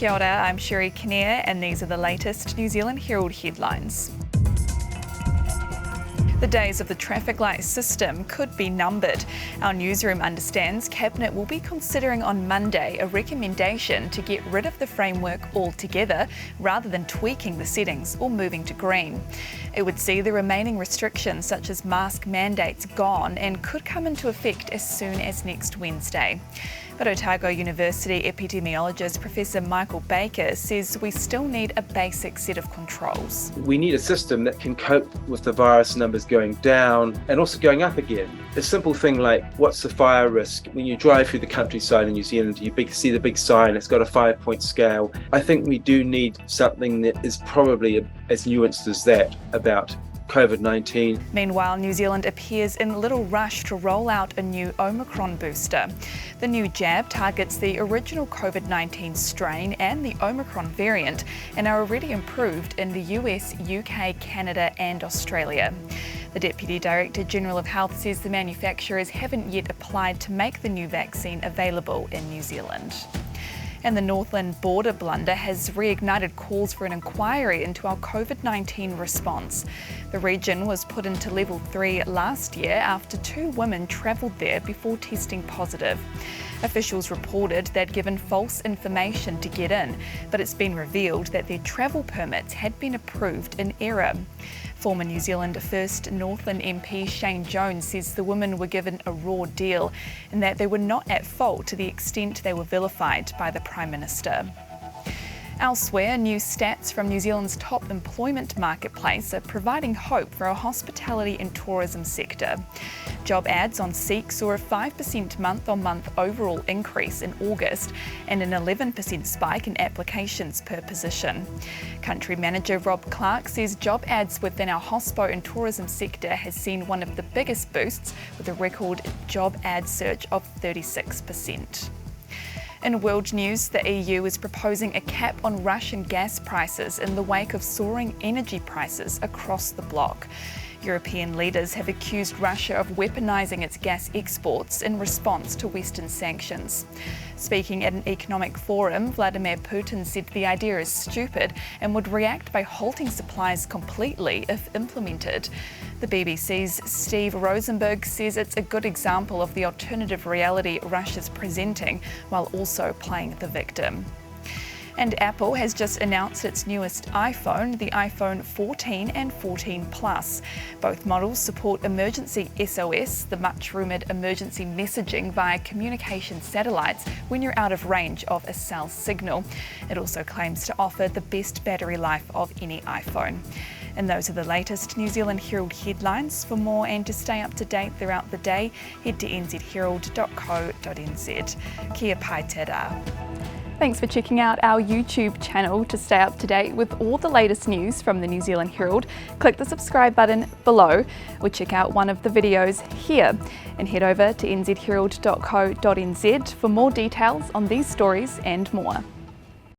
Kia ora, I'm Sherry Kinnear and these are the latest New Zealand Herald headlines. The days of the traffic light system could be numbered. Our newsroom understands Cabinet will be considering on Monday a recommendation to get rid of the framework altogether rather than tweaking the settings or moving to green. It would see the remaining restrictions such as mask mandates gone and could come into effect as soon as next Wednesday. But Otago University epidemiologist Professor Michael Baker says we still need a basic set of controls. We need a system that can cope with the virus numbers going down and also going up again. A simple thing like, what's the fire risk? When you drive through the countryside in New Zealand, you see the big sign, it's got a 5-point scale. I think we do need something that is probably as nuanced as that about COVID-19. Meanwhile, New Zealand appears in little rush to roll out a new Omicron booster. The new jab targets the original COVID-19 strain and the Omicron variant and are already approved in the US, UK, Canada and Australia. The Deputy Director General of Health says the manufacturers haven't yet applied to make the new vaccine available in New Zealand. And the Northland border blunder has reignited calls for an inquiry into our COVID-19 response. The region was put into level 3 last year after 2 women travelled there before testing positive. Officials reported they'd given false information to get in, but it's been revealed that their travel permits had been approved in error. Former New Zealand First Northland MP Shane Jones says the women were given a raw deal and that they were not at fault to the extent they were vilified by the Prime Minister. Elsewhere, new stats from New Zealand's top employment marketplace are providing hope for our hospitality and tourism sector. Job ads on Seek saw a 5% month-on-month overall increase in August and an 11% spike in applications per position. Country Manager Rob Clark says job ads within our hospo and tourism sector has seen one of the biggest boosts with a record job ad surge of 36%. In world news, the EU is proposing a cap on Russian gas prices in the wake of soaring energy prices across the bloc. European leaders have accused Russia of weaponising its gas exports in response to Western sanctions. Speaking at an economic forum, Vladimir Putin said the idea is stupid and would react by halting supplies completely if implemented. The BBC's Steve Rosenberg says it's a good example of the alternative reality Russia's presenting while also playing the victim. And Apple has just announced its newest iPhone, the iPhone 14 and 14 Plus. Both models support emergency SOS, the much-rumoured emergency messaging via communication satellites when you're out of range of a cell signal. It also claims to offer the best battery life of any iPhone. And those are the latest New Zealand Herald headlines. For more and to stay up to date throughout the day, head to nzherald.co.nz. Kia pai te rā. Thanks for checking out our YouTube channel. To stay up to date with all the latest news from the New Zealand Herald, click the subscribe button below or check out one of the videos here and head over to nzherald.co.nz for more details on these stories and more.